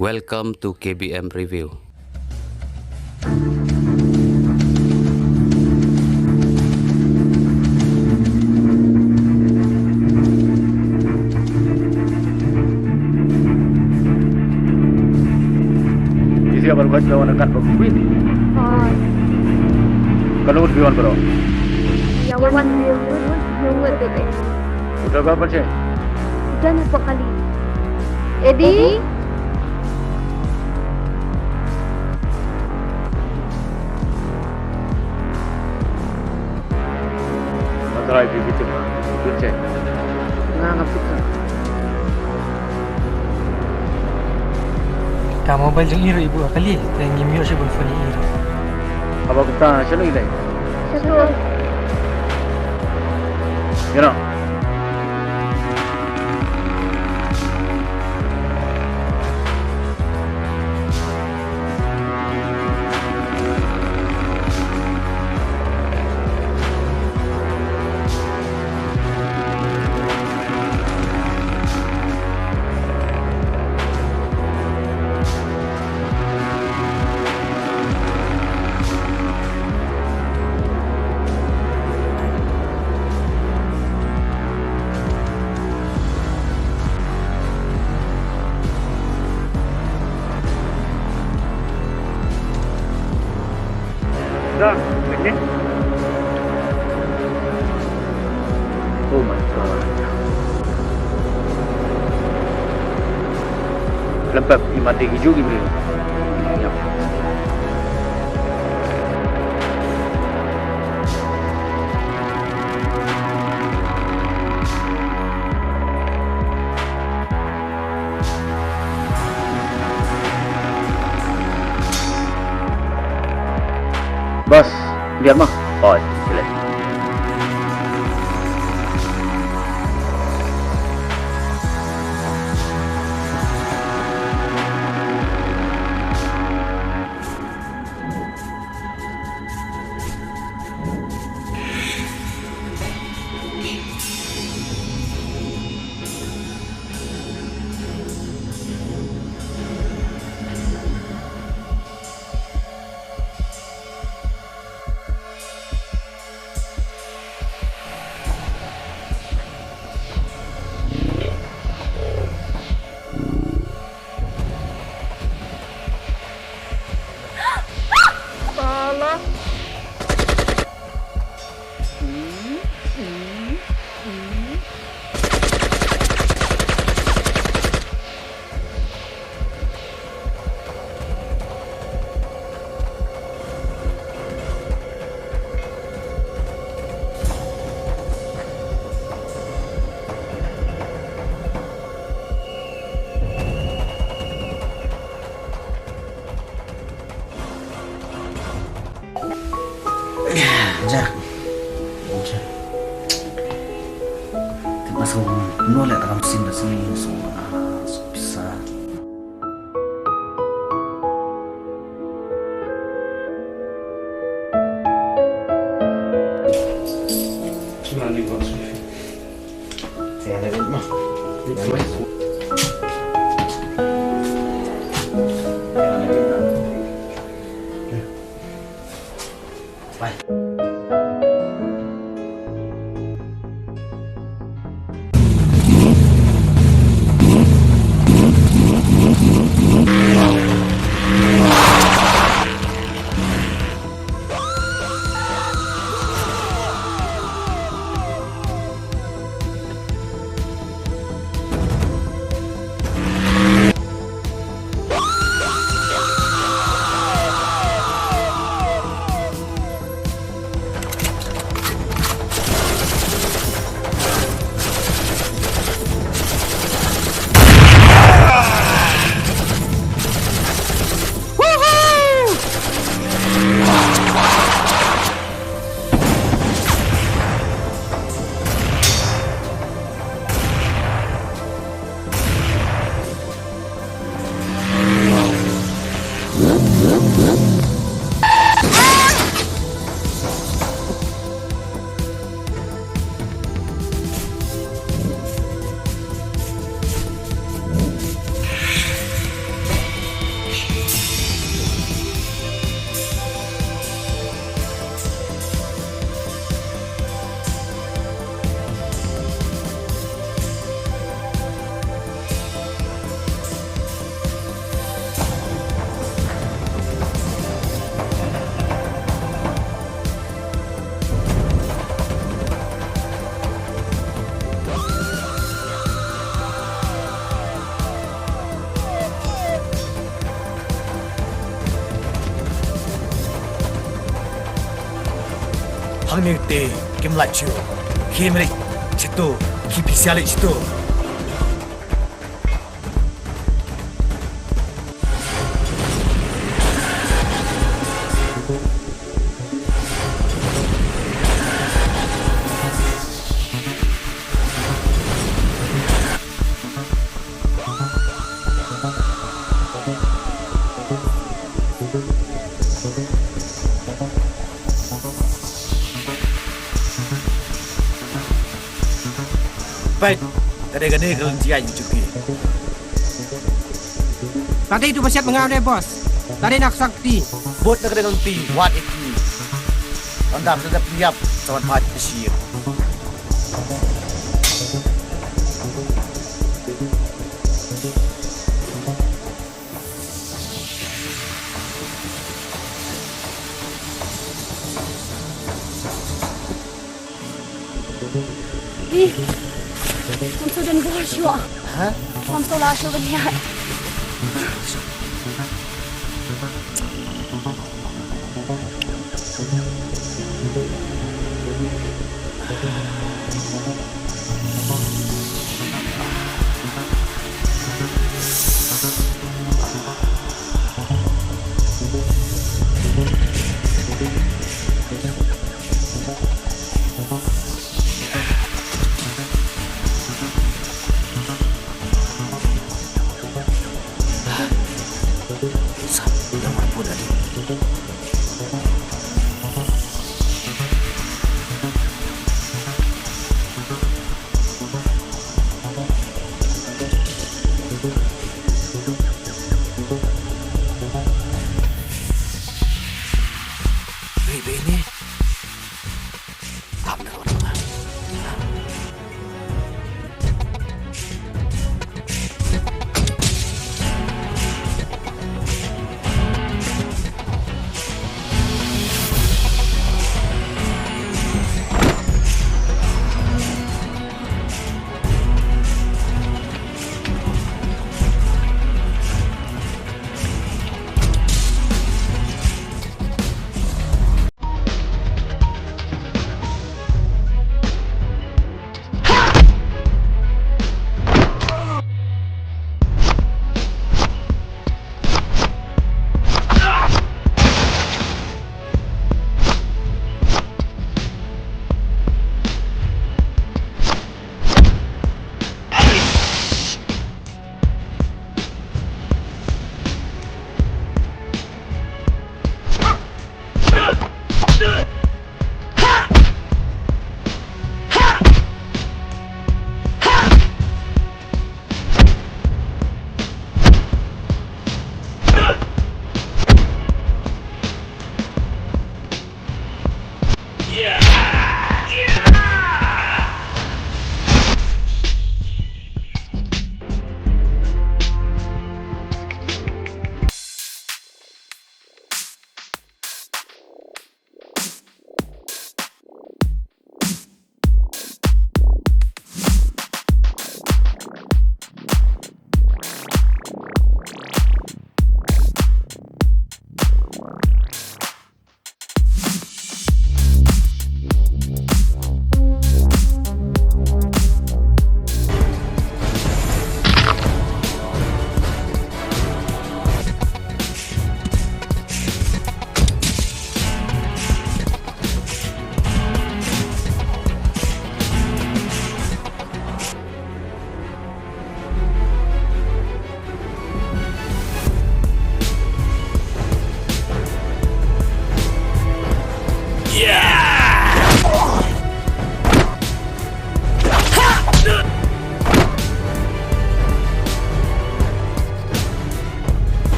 Welcome to KBM Review. Isi abar kuat lawan akan berkuit. Kalau berjuang karo. Ya wan nunggu bebe. Udah berapa sih? Udah nih Pak kali. Edi? Masalah itu gitu mah. Betul. Nah, ngapit kan. Kamu balik iro ibu kali, tengi mio sih boleh fali iro. Apa kita sino ilai? Satu. You know. Dah, okay. Oh my god. Lempap mati hijau gitu. Yap. Bos, biar mah. Oh, jelek. Jar. Masuk nolak dalam sini semua bisa. Sudah nih bos. Saya ada di rumah. Bye. 황밀대 김라치오 키미리 치또 키피시알이 치또 Baik, tadi gani kalau dia yang cuci. Tadi itu bersiap mengambil bos. Tadi nak sakti. Buat nak dengan ti, wat iki. Anda sudah siap sama pat sihir. Ih, kamu sudah bersyukur. Hah? Kamu sudah bersyukur. Yang mampu tadi. Baby ini tak ada orang.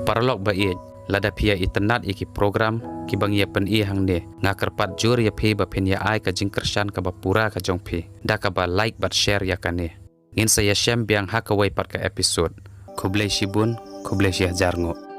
Parlok bait lada pia itenat iki program ki bang ya pen i hang ne ngakerpat jur ya phi ba pen ya ai ka jingkershan ka bapura ka jong phi da ka ba like bat share ya kane ngin saya shem biang hakawai pat ka episode kublai shibun kublai syah jarngo.